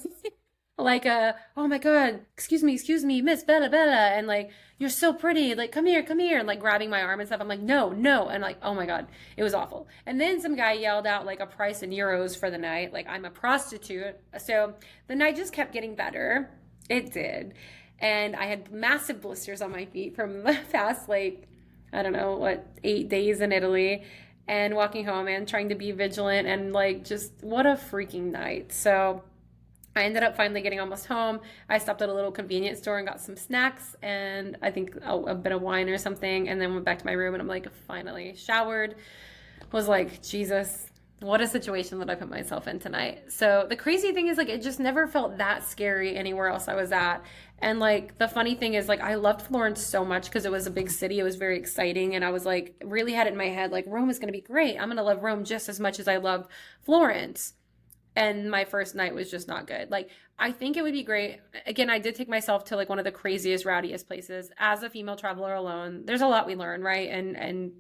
Like, oh my God, excuse me, Miss Bella, and like, you're so pretty, like, come here, and like grabbing my arm and stuff. I'm like, no, and like, oh my God, it was awful. And then some guy yelled out like a price in euros for the night, like I'm a prostitute. So the night just kept getting better. It did. And I had massive blisters on my feet from the past, like, I don't know, 8 days in Italy. And walking home and trying to be vigilant, and like, just what a freaking night. So I ended up finally getting almost home. I stopped at a little convenience store and got some snacks and I think a bit of wine or something, and then went back to my room, and I'm like, finally showered. Was like, Jesus, what a situation that I put myself in tonight. So the crazy thing is, like, it just never felt that scary anywhere else I was at. And like, the funny thing is, like, I loved Florence so much because it was a big city. It was very exciting. And I was like, really had it in my head, like, Rome is going to be great. I'm going to love Rome just as much as I loved Florence. And my first night was just not good. Like, I think it would be great. Again, I did take myself to like one of the craziest, rowdiest places as a female traveler alone. There's a lot we learn, right? And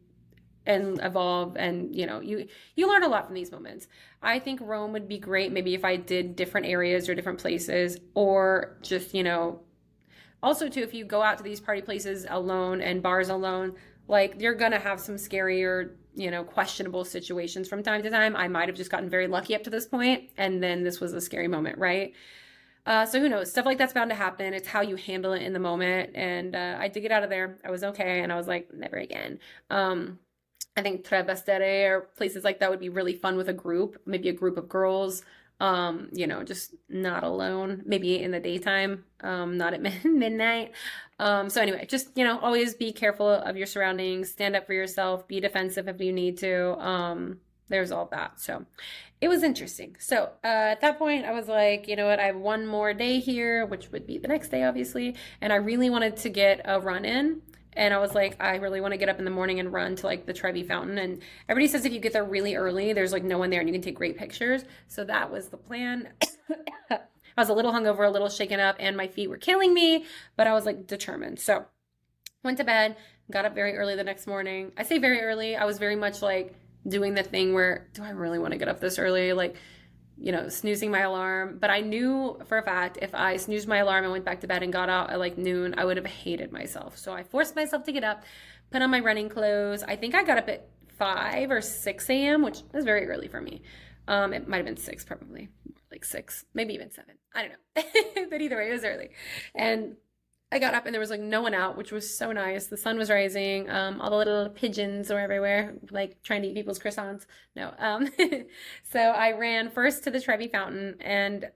evolve, and you know, you learn a lot from these moments. I think Rome would be great maybe if I did different areas or different places, or just, you know, also too, if you go out to these party places alone and bars alone, like, you're gonna have some scarier, you know, questionable situations from time to time. I might have just gotten very lucky up to this point, and then this was a scary moment, right? So who knows? Stuff like that's bound to happen. It's how you handle it in the moment. And I did get out of there. I was okay, and I was like, never again. I think Trevestere or places like that would be really fun with a group, maybe a group of girls, you know, just not alone, maybe in the daytime, not at midnight. So anyway, just, you know, always be careful of your surroundings, stand up for yourself, be defensive if you need to. There's all that. So it was interesting. So at that point I was like, you know what, I have one more day here, which would be the next day, obviously. And I really wanted to get a run in. And I was like, I really want to get up in the morning and run to like the Trevi Fountain. And everybody says if you get there really early, there's like no one there and you can take great pictures. So that was the plan. I was a little hungover, a little shaken up, and my feet were killing me, but I was like determined. So went to bed, got up very early the next morning. I say very early. I was very much like doing the thing where, do I really want to get up this early? Like, you know, snoozing my alarm. But I knew for a fact if I snoozed my alarm and went back to bed and got out at like noon, I would have hated myself. So I forced myself to get up, put on my running clothes. I think I got up at 5 or 6 a.m., which is very early for me. It might have been 6 probably. like 6, maybe even 7. I don't know. But either way, it was early. And I got up and there was like no one out, which was so nice. The sun was rising. All the little pigeons were everywhere, like trying to eat people's croissants. No. So I ran first to the Trevi Fountain, and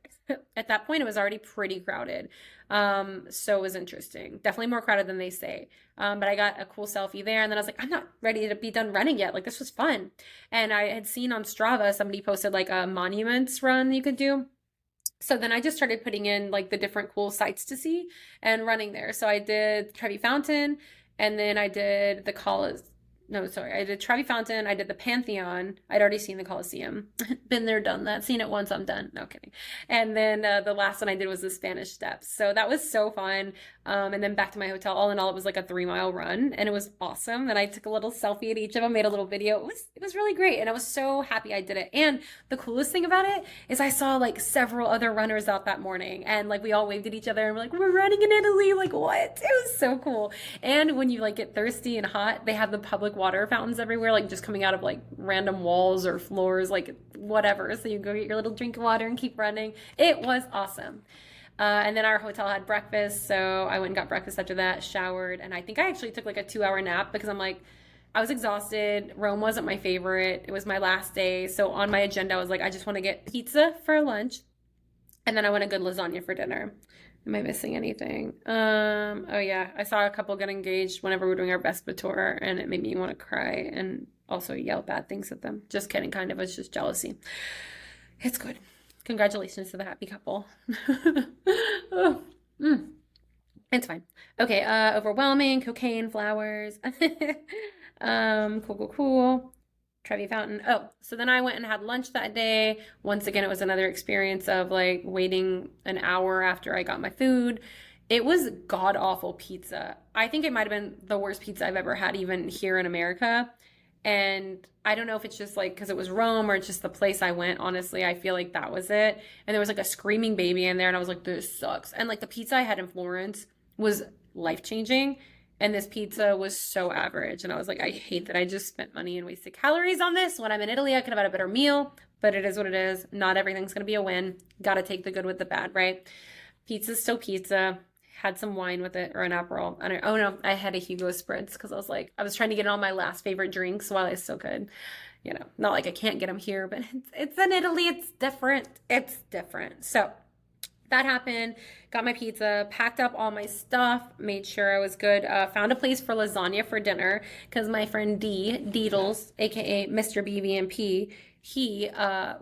at that point it was already pretty crowded. So it was interesting. Definitely more crowded than they say. But I got a cool selfie there, and then I was like, I'm not ready to be done running yet. Like, this was fun. And I had seen on Strava, somebody posted like a monuments run you could do. So then I just started putting in like the different cool sites to see and running there. So I did Trevi Fountain, and then I did the I did Trevi Fountain. I did the Pantheon. I'd already seen the Coliseum. Been there, done that. Seen it once, I'm done. No kidding. And then the last one I did was the Spanish Steps. So that was so fun. And then back to my hotel. All in all, it was like a 3-mile run, and it was awesome. And I took a little selfie at each of them, made a little video. It was really great, and I was so happy I did it. And the coolest thing about it is I saw like several other runners out that morning, and like we all waved at each other and we're like, we're running in Italy. Like, what? It was so cool. And when you like get thirsty and hot, they have the public water fountains everywhere, like just coming out of like random walls or floors, like whatever. So you go get your little drink of water and keep running. It was awesome. And then our hotel had breakfast, so I went and got breakfast after that, showered, and I think I actually took like a 2-hour nap because I'm like, I was exhausted. Rome wasn't my favorite. It was my last day. So on my agenda, I was like, I just want to get pizza for lunch, and then I want a good lasagna for dinner. Am I missing anything? Oh yeah, I saw a couple get engaged whenever we were doing our Vespa tour, and it made me want to cry and also yell bad things at them. Just kidding, kind of. It's just jealousy. It's good. Congratulations to the happy couple. Oh, It's fine. Okay, overwhelming, cocaine, flowers. Cool. Trevi Fountain. Oh, so then I went and had lunch that day. Once again, it was another experience of like waiting an hour after I got my food. It was god-awful pizza. I think it might have been the worst pizza I've ever had, even here in America. And I don't know if it's just like because it was Rome or it's just the place I went. Honestly, I feel like that was it. And there was like a screaming baby in there, and I was like, this sucks. And like the pizza I had in Florence was life-changing, and this pizza was so average. And I was like, I hate that I just spent money and wasted calories on this. When I'm in Italy, I could have had a better meal, but it is what it is. Not everything's going to be a win. Got to take the good with the bad, right? Pizza's still pizza. Had some wine with it, or an Aperol. I had a Hugo Spritz because I was trying to get on my last favorite drinks while I still could. You know, not like I can't get them here, but it's in Italy. It's different. So that happened. Got my pizza, packed up all my stuff, made sure I was good. Found a place for lasagna for dinner because my friend Deedles, aka Mr. BVMP, he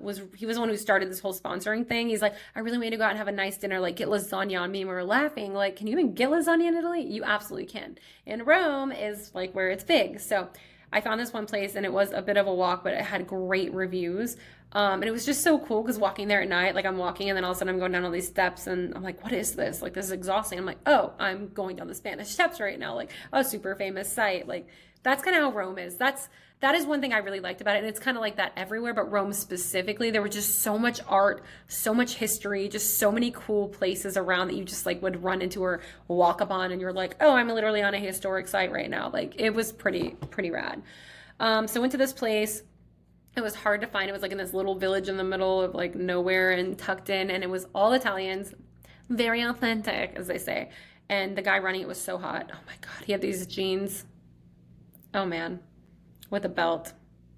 was the one who started this whole sponsoring thing. He's like, I really want you to go out and have a nice dinner, like get lasagna on me. And we were laughing, like, can you even get lasagna in Italy? You absolutely can. And Rome is like where it's big. So I found this one place, and it was a bit of a walk, but it had great reviews. And it was just so cool because walking there at night, like I'm walking and then all of a sudden I'm going down all these steps and I'm like, what is this? Like, this is exhausting. I'm like, oh, I'm going down the Spanish Steps right now, like a super famous site. Like, that's kind of how Rome is. That is one thing I really liked about it. And it's kind of like that everywhere, but Rome specifically, there was just so much art, so much history, just so many cool places around that you just like would run into or walk upon. And you're like, oh, I'm literally on a historic site right now. Like, it was pretty rad. So I went to this place. It was hard to find. It was like in this little village in the middle of like nowhere and tucked in. And it was all Italians, very authentic, as they say. And the guy running it was so hot. Oh my God. He had these jeans. Oh man. With a belt,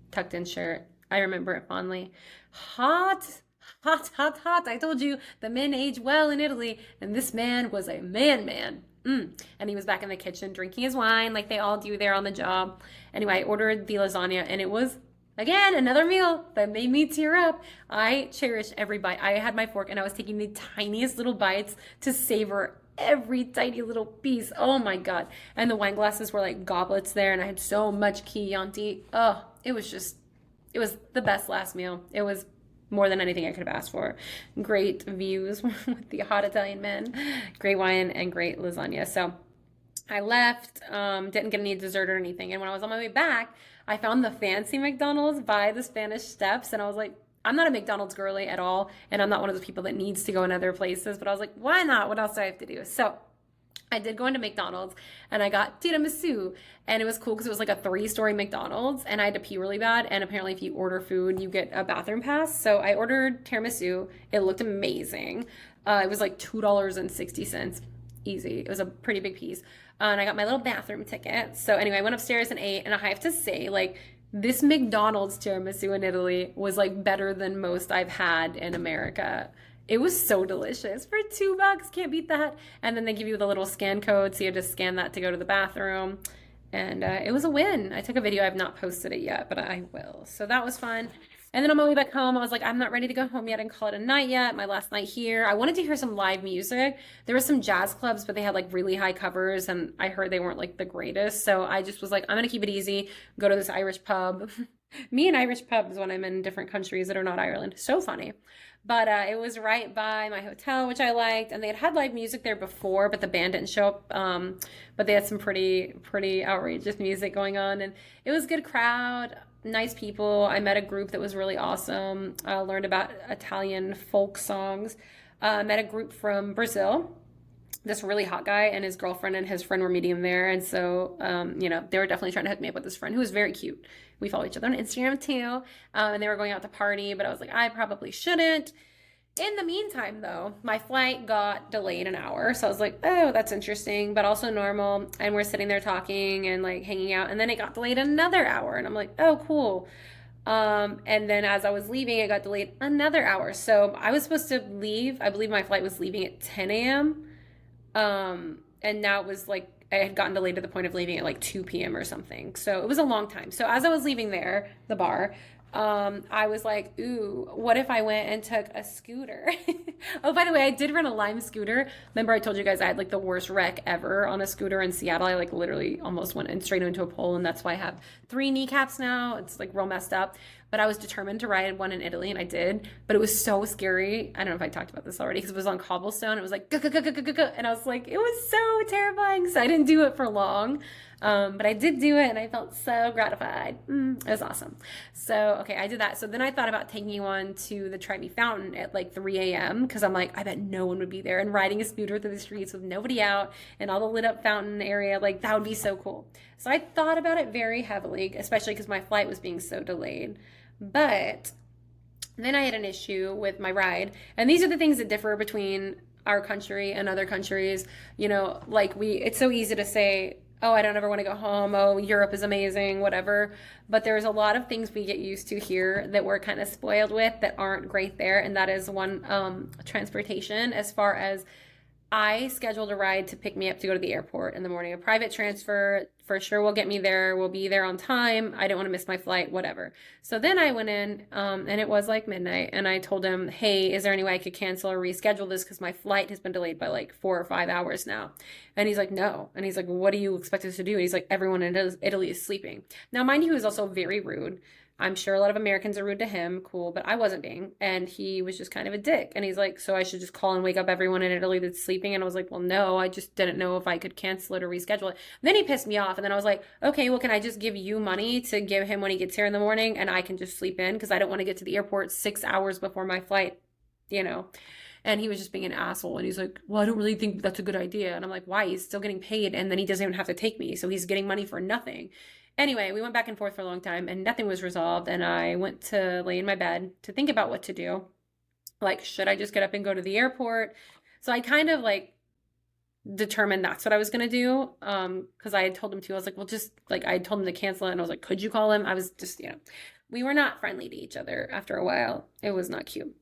tucked in shirt. I remember it fondly. Hot. I told you the men age well in Italy, and this man was a man. And he was back in the kitchen drinking his wine like they all do there on the job. Anyway, I ordered the lasagna, and it was, again, another meal that made me tear up. I cherished every bite. I had my fork, and I was taking the tiniest little bites to savor every tiny little piece. Oh my God. And the wine glasses were like goblets there, and I had so much Chianti. Oh, it was the best last meal. It was more than anything I could have asked for. Great views with the hot Italian men, great wine, and great lasagna. So I left, didn't get any dessert or anything. And when I was on my way back, I found the fancy McDonald's by the Spanish Steps, and I was like, I'm not a McDonald's girly at all, and I'm not one of those people that needs to go in other places, but I was like, why not? What else do I have to do? So I did go into McDonald's and I got tiramisu, and it was cool because it was like a 3-story McDonald's, and I had to pee really bad, and apparently if you order food you get a bathroom pass. So I ordered tiramisu. It looked amazing. It was like $2.60 easy. It was a pretty big piece. And I got my little bathroom ticket. So anyway, I went upstairs and ate, and I have to say, like, this McDonald's tiramisu in Italy was like better than most I've had in America. It was so delicious for $2. Can't beat that. And then they give you the little scan code, so you have to scan that to go to the bathroom. And it was a win. I took a video. I've not posted it yet, but I will. So that was fun. And then on my way back home, I was like, I'm not ready to go home yet and call it a night yet. My last night here. I wanted to hear some live music. There were some jazz clubs, but they had like really high covers, and I heard they weren't like the greatest. So I just was like, I'm going to keep it easy, go to this Irish pub. Me and Irish pubs when I'm in different countries that are not Ireland. So funny. But it was right by my hotel, which I liked. And they had live music there before, but the band didn't show up. But they had some pretty outrageous music going on. And it was a good crowd, nice people. I met a group that was really awesome. I learned about Italian folk songs. Met a group from Brazil. This really hot guy and his girlfriend and his friend were meeting him there. And so, they were definitely trying to hook me up with this friend who was very cute. We follow each other on Instagram too. And they were going out to party, but I was like, I probably shouldn't. In the meantime, though, my flight got delayed an hour. So I was like, oh, that's interesting, but also normal. And we're sitting there talking and like hanging out. And then it got delayed another hour. And I'm like, oh, cool. And then as I was leaving, it got delayed another hour. So I was supposed to leave. I believe my flight was leaving at 10 a.m. And now it was like, I had gotten delayed to the point of leaving at like 2 p.m. or something. So it was a long time. So as I was leaving there, the bar, I was like, ooh, what if I went and took a scooter? Oh, by the way, I did rent a Lime scooter. Remember I told you guys I had like the worst wreck ever on a scooter in Seattle. I like literally almost went straight into a pole, and that's why I have 3 kneecaps now. It's like real messed up. But I was determined to ride one in Italy, and I did. But it was so scary. I don't know if I talked about this already, because it was on cobblestone. It was like, and I was like, it was so terrifying. So I didn't do it for long. But I did do it, and I felt so gratified. It was awesome. So, okay, I did that. So then I thought about taking one to the Trevi Fountain at like 3 a.m. because I'm like, I bet no one would be there, and riding a scooter through the streets with nobody out and all the lit up fountain area, like that would be so cool. So I thought about it very heavily, especially because my flight was being so delayed. But then I had an issue with my ride. And these are the things that differ between our country and other countries. Like it's so easy to say, oh, I don't ever want to go home. Oh, Europe is amazing, whatever. But there's a lot of things we get used to here that we're kind of spoiled with that aren't great there. And that is one, transportation. As far as I scheduled a ride to pick me up to go to the airport in the morning. A private transfer for sure will get me there. We'll be there on time. I don't want to miss my flight, whatever. So then I went in, and it was like midnight, and I told him, hey, is there any way I could cancel or reschedule this? Because my flight has been delayed by like 4 or 5 hours now. And he's like, no. And he's like, what do you expect us to do? And he's like, everyone in Italy is sleeping. Now, mind you, he was also very rude. I'm sure a lot of Americans are rude to him, cool, but I wasn't being. And he was just kind of a dick. And he's like, so I should just call and wake up everyone in Italy that's sleeping? And I was like, well, no, I just didn't know if I could cancel it or reschedule it. Then he pissed me off. And then I was like, okay, well, can I just give you money to give him when he gets here in the morning, and I can just sleep in? Because I don't want to get to the airport 6 hours before my flight, And he was just being an asshole. And he's like, well, I don't really think that's a good idea. And I'm like, why? He's still getting paid, and then he doesn't even have to take me. So he's getting money for nothing. Anyway, we went back and forth for a long time, and nothing was resolved. And I went to lay in my bed to think about what to do. Like, should I just get up and go to the airport? So I kind of like determined that's what I was going to do. Because I had told him to. I was like, well, just like, I told him to cancel it. And I was like, could you call him? I was just, we were not friendly to each other after a while. It was not cute.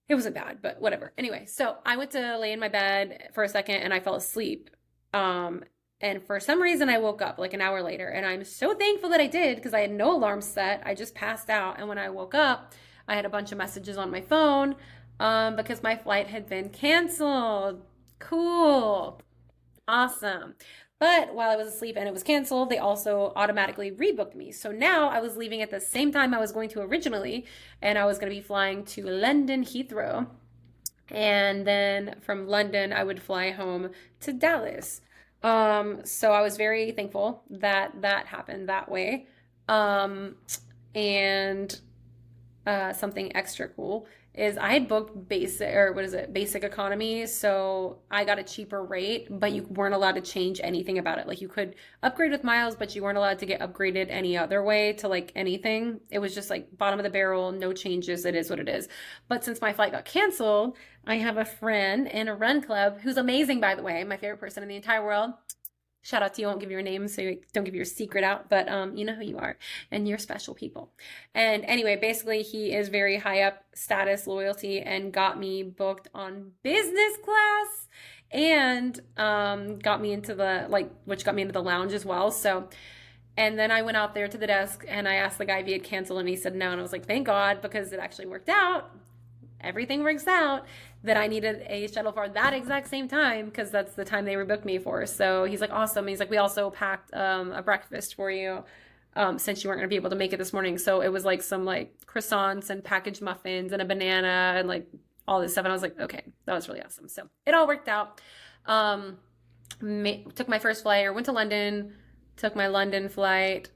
It wasn't bad, but whatever. Anyway, so I went to lay in my bed for a second, and I fell asleep. And for some reason, I woke up like an hour later, and I'm so thankful that I did, because I had no alarm set. I just passed out. And when I woke up, I had a bunch of messages on my phone because my flight had been canceled. Cool. Awesome. But while I was asleep and it was canceled, they also automatically rebooked me. So now I was leaving at the same time I was going to originally, and I was going to be flying to London Heathrow. And then from London, I would fly home to Dallas. So I was very thankful that that happened that way. And something extra cool is I had booked basic economy. So I got a cheaper rate, but you weren't allowed to change anything about it. Like you could upgrade with miles, but you weren't allowed to get upgraded any other way to like anything. It was just like bottom of the barrel, no changes. It is what it is. But since my flight got canceled, I have a friend in a run club who's amazing, by the way, my favorite person in the entire world. Shout out to you. I won't give your name, so you don't give your secret out, but you know who you are, and you're special people. And anyway, basically, he is very high up status, loyalty, and got me booked on business class, and got me into which got me into the lounge as well. So, and then I went out there to the desk, and I asked the guy if he had canceled, and he said no, and I was like, thank God, because it actually worked out. Everything works out, that I needed a shuttle for that exact same time because that's the time they rebooked me for. So he's like, awesome. He's like, we also packed a breakfast for you since you weren't going to be able to make it this morning. So it was like some like croissants and packaged muffins and a banana and like all this stuff. And I was like, okay, that was really awesome. So it all worked out. Took my first flight, or went to London, took my London flight.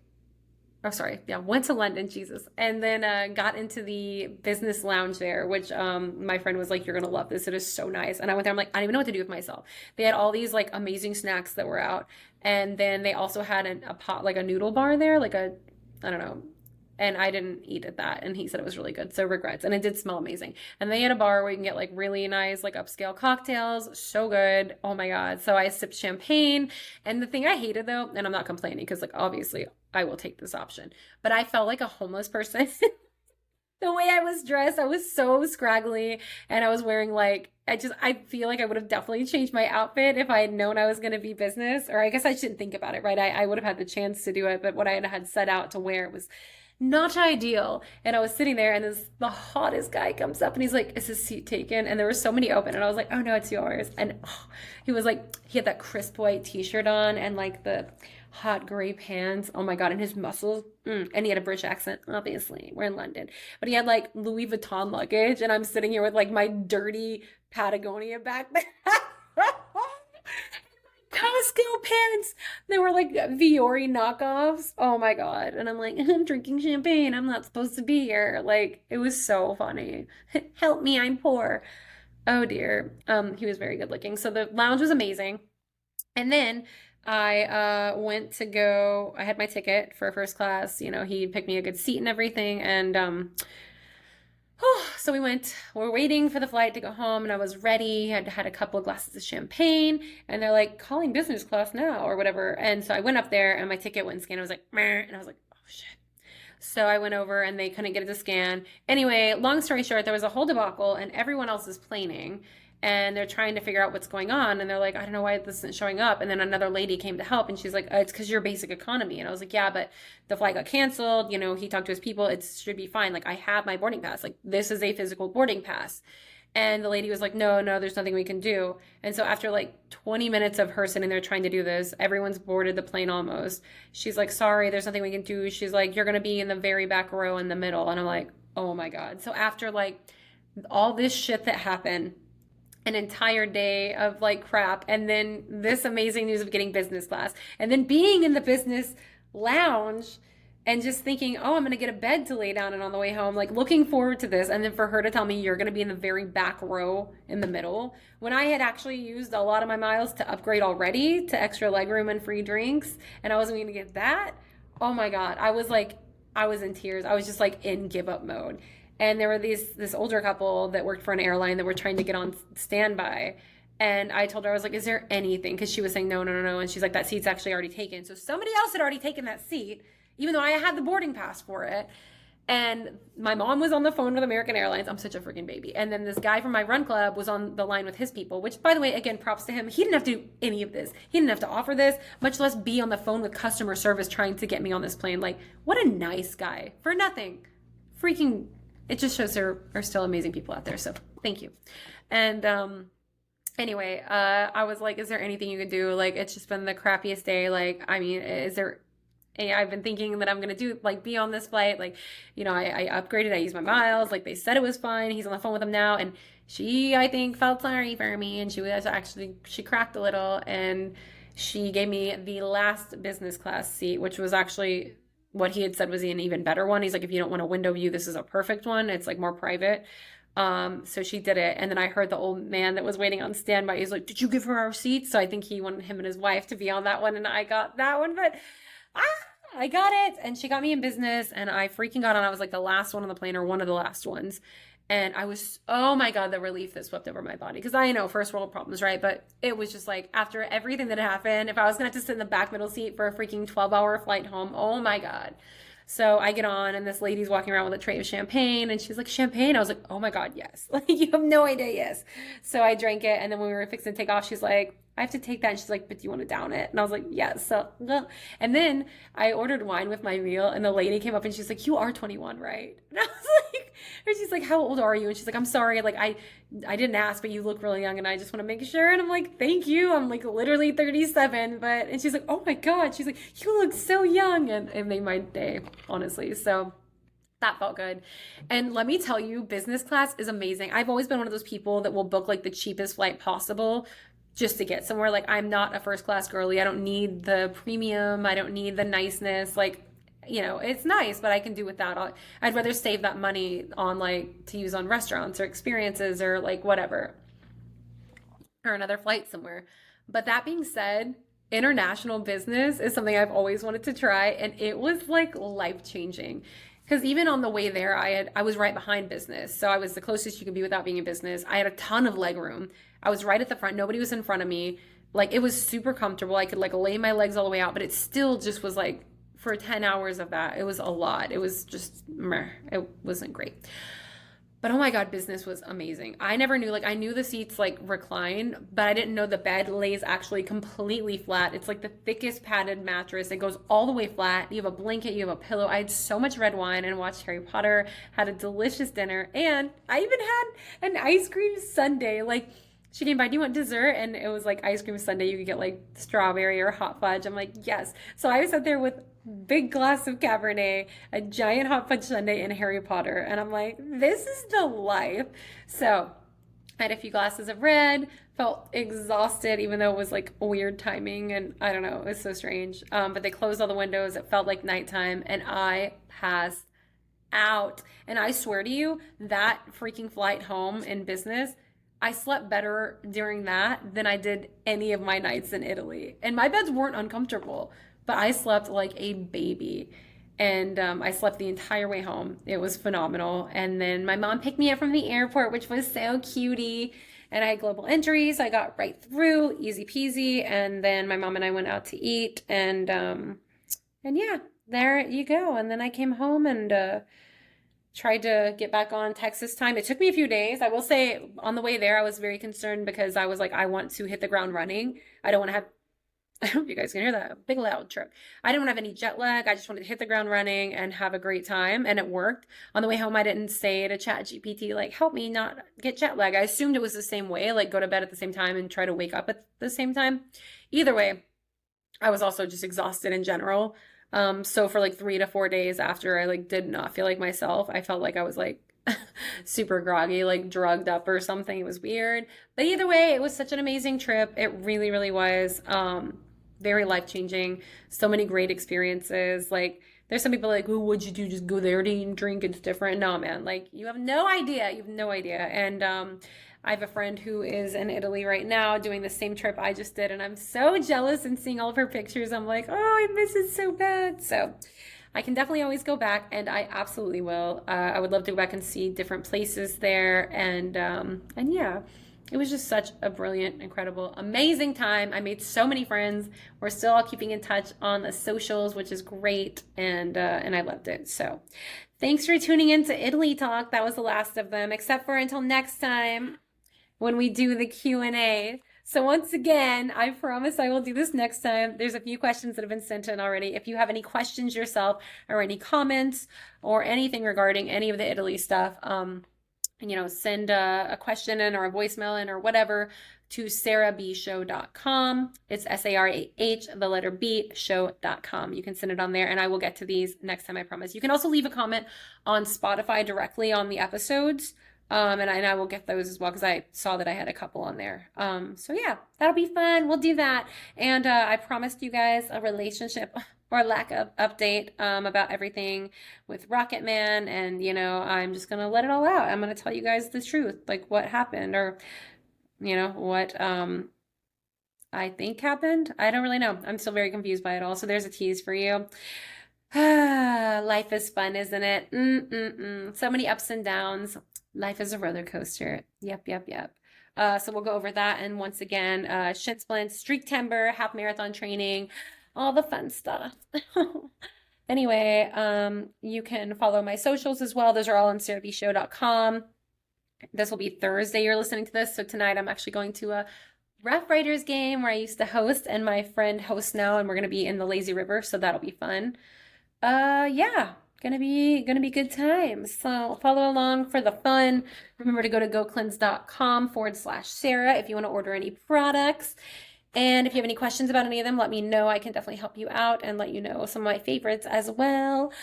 Oh, sorry. Yeah, went to London, Jesus. And then got into the business lounge there, which my friend was like, you're going to love this. It is so nice. And I went there. I'm like, I don't even know what to do with myself. They had all these like amazing snacks that were out. And then they also had a pot, like a noodle bar there, like I don't know. And I didn't eat at that. And he said it was really good. So regrets. And it did smell amazing. And they had a bar where you can get like really nice, like upscale cocktails. So good. Oh my God. So I sipped champagne. And the thing I hated though, and I'm not complaining because like obviously I will take this option, but I felt like a homeless person. The way I was dressed, I was so scraggly, and I was wearing like, I feel like I would have definitely changed my outfit if I had known I was going to be business, or I guess I shouldn't think about it, right? I would have had the chance to do it, but what I had set out to wear was not ideal. And I was sitting there, and the hottest guy comes up, and he's like, is his seat taken? And there were so many open, and I was like, oh no, it's yours. And he was like, he had that crisp white t-shirt on and like the hot gray pants. Oh my God. And his muscles. And he had a British accent, obviously. We're in London. But he had like Louis Vuitton luggage. And I'm sitting here with like my dirty Patagonia backpack. Costco pants. They were like Viore knockoffs. Oh my God. And I'm like, I'm drinking champagne. I'm not supposed to be here. Like, it was so funny. Help me, I'm poor. Oh dear. He was very good looking. So the lounge was amazing. And then I went to go, I had my ticket for first class, you know, he picked me a good seat and everything. And so we're waiting for the flight to go home, and I was ready. I had a couple of glasses of champagne, and they're like, calling business class now or whatever. And so I went up there, and my ticket went scanned. I was like, meh, and I was like, oh shit. So I went over, and they couldn't get it to scan. Anyway, long story short, there was a whole debacle, and everyone else is planing. And they're trying to figure out what's going on. And they're like, I don't know why this isn't showing up. And then another lady came to help, and she's like, it's because you're basic economy. And I was like, yeah, but the flight got canceled. You know, he talked to his people. It should be fine. Like, I have my boarding pass. Like, this is a physical boarding pass. And the lady was like, no, there's nothing we can do. And so after like 20 minutes of her sitting there trying to do this, everyone's boarded the plane almost. She's like, sorry, there's nothing we can do. She's like, you're going to be in the very back row in the middle. And I'm like, oh my God. So after like all this shit that happened, an entire day of like crap, and then this amazing news of getting business class, and then being in the business lounge and just thinking, oh, I'm going to get a bed to lay down, and on the way home, like looking forward to this. And then for her to tell me you're going to be in the very back row in the middle, when I had actually used a lot of my miles to upgrade already to extra legroom and free drinks, and I wasn't going to get that. Oh my God. I was in tears. I was just like in give up mode. And there were this older couple that worked for an airline that were trying to get on standby. And I told her, I was like, is there anything? Because she was saying, no. And she's like, that seat's actually already taken. So somebody else had already taken that seat, even though I had the boarding pass for it. And my mom was on the phone with American Airlines. I'm such a freaking baby. And then this guy from my run club was on the line with his people, which, by the way, again, props to him. He didn't have to do any of this. He didn't have to offer this, much less be on the phone with customer service trying to get me on this plane. Like, what a nice guy for nothing. Freaking... It just shows there are still amazing people out there. So thank you. And anyway, I was like, is there anything you could do? Like, it's just been the crappiest day. Like, I mean, I've been thinking that I'm going to do, like, be on this flight. Like, you know, I upgraded. I used my miles. Like, they said it was fine. He's on the phone with him now. And she, I think, felt sorry for me. And she cracked a little. And she gave me the last business class seat, which was actually... what he had said was an even better one. He's like, if you don't want a window view, this is a perfect one. It's like more private. So she did it. And then I heard the old man that was waiting on standby. He's like, did you give her our seats? So I think he wanted him and his wife to be on that one. And I got that one, but I got it. And she got me in business and I freaking got on. I was like the last one on the plane or one of the last ones. And I was, oh my God, the relief that swept over my body. Because I know first world problems, right? But it was just like after everything that happened, if I was going to have to sit in the back middle seat for a freaking 12-hour flight home, oh my God. So I get on and this lady's walking around with a tray of champagne and she's like, champagne? I was like, oh my God, yes. Like, you have no idea, yes. So I drank it. And then when we were fixing to take off, she's like, I have to take that. And she's like, but do you want to down it? And I was like, yes. So, and then I ordered wine with my meal and the lady came up and she's like, you are 21, right? And I was like, or she's like, how old are you? And she's like, I'm sorry. Like, I didn't ask, but you look really young and I just want to make sure. And I'm like, thank you. I'm like literally 37, and she's like, oh my God. She's like, you look so young. And it made my day, honestly. So that felt good. And let me tell you, business class is amazing. I've always been one of those people that will book like the cheapest flight possible just to get somewhere. Like, I'm not a first class girly. I don't need the premium. I don't need the niceness. Like, you know, it's nice, but I can do without. I'd rather save that money on like to use on restaurants or experiences or like whatever, or another flight somewhere. But that being said, international business is something I've always wanted to try. And it was like life-changing. Because even on the way there, I was right behind business. So I was the closest you could be without being in business. I had a ton of leg room. I was right at the front. Nobody was in front of me. Like, it was super comfortable. I could like lay my legs all the way out, but it still just was like, for 10 hours of that, it was a lot. It was just, it wasn't great. But oh my God, business was amazing. I never knew, like, I knew the seats like recline, but I didn't know the bed lays actually completely flat. It's like the thickest padded mattress. It goes all the way flat. You have a blanket, you have a pillow. I had so much red wine and watched Harry Potter, had a delicious dinner, and I even had an ice cream sundae. Like, she came by, do you want dessert? And it was like ice cream sundae. You could get like strawberry or hot fudge. I'm like, yes. So I sat there with big glass of Cabernet, a giant hot fudge sundae, and Harry Potter. And I'm like, this is the life. So I had a few glasses of red, felt exhausted, even though it was like weird timing. And I don't know, it was so strange. But they closed all the windows. It felt like nighttime and I passed out. And I swear to you, that freaking flight home in business, I slept better during that than I did any of my nights in Italy. And my beds weren't uncomfortable, but I slept like a baby. And I slept the entire way home. It was phenomenal. And then my mom picked me up from the airport, which was so cutie. And I had global entry, so I got right through, easy peasy. And then my mom and I went out to eat. And yeah, there you go. And then I came home and tried to get back on Texas time. It took me a few days. I will say on the way there, I was very concerned because I was like, I want to hit the ground running. I don't want to have, I hope you guys can hear that, big loud truck. I didn't want to have any jet lag. I just wanted to hit the ground running and have a great time. And it worked. On the way home, I didn't say to ChatGPT, like, help me not get jet lag. I assumed it was the same way, like go to bed at the same time and try to wake up at the same time. Either way, I was also just exhausted in general. So for like 3 to 4 days after I like did not feel like myself, I felt like I was like super groggy, like drugged up or something. It was weird. But either way, it was such an amazing trip. It really, really was. Very life-changing. So many great experiences. Like, there's some people like, oh, what'd you do? Just go there to eat and drink. It's different. No, man. Like, you have no idea. You have no idea. And I have a friend who is in Italy right now doing the same trip I just did. And I'm so jealous and seeing all of her pictures. I'm like, oh, I miss it so bad. So I can definitely always go back, and I absolutely will. I would love to go back and see different places there. And yeah, it was just such a brilliant, incredible, amazing time. I made so many friends. We're still all keeping in touch on the socials, which is great. And I loved it. So thanks for tuning in to Italy Talk. That was the last of them, except for until next time when we do the Q&A. So once again, I promise I will do this next time. There's a few questions that have been sent in already. If you have any questions yourself or any comments or anything regarding any of the Italy stuff, send a question in or a voicemail in or whatever to sarahbshow.com. It's SARAH, the letter B, show.com. You can send it on there and I will get to these next time, I promise. You can also leave a comment on Spotify directly on the episodes. And I will get those as well because I saw that I had a couple on there. So yeah, that'll be fun. We'll do that. And I promised you guys a relationship or lack of update about everything with Rocket Man. And, you know, I'm just going to let it all out. I'm going to tell you guys the truth, like what happened or, you know, what I think happened. I don't really know. I'm still very confused by it all. So there's a tease for you. Life is fun, isn't it? So many ups and downs. Life is a roller coaster. Yep. So we'll go over that. And once again, shin splints, streak timber, half marathon training, all the fun stuff. Anyway, you can follow my socials as well. Those are all on sarahbshow.com. This will be Thursday you're listening to this. So tonight I'm actually going to a Rough Riders game where I used to host, and my friend hosts now, and we're going to be in the Lazy River. So that'll be fun. Yeah. Gonna be good times. So follow along for the fun. Remember to go to gocleanse.com/Sarah if you want to order any products. And if you have any questions about any of them, let me know. I can definitely help you out and let you know some of my favorites as well.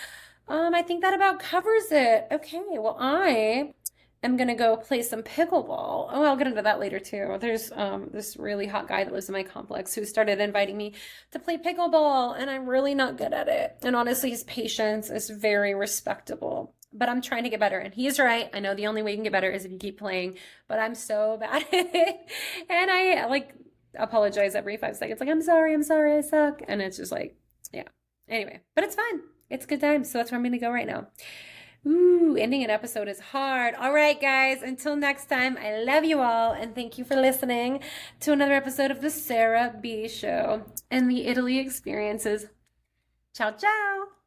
I think that about covers it. Okay, well, I am gonna go play some pickleball. Oh, I'll get into that later too. There's this really hot guy that lives in my complex who started inviting me to play pickleball, and I'm really not good at it. And honestly, his patience is very respectable. But I'm trying to get better, and he's right. I know the only way you can get better is if you keep playing, but I'm so bad at it. And I like apologize every 5 seconds, like, I'm sorry, I suck. And it's just like, yeah. Anyway, but it's fun. It's good times. So that's where I'm gonna go right now. Ooh, ending an episode is hard. All right, guys, until next time, I love you all, and thank you for listening to another episode of The Sarah B. Show and the Italy Experiences. Ciao, ciao.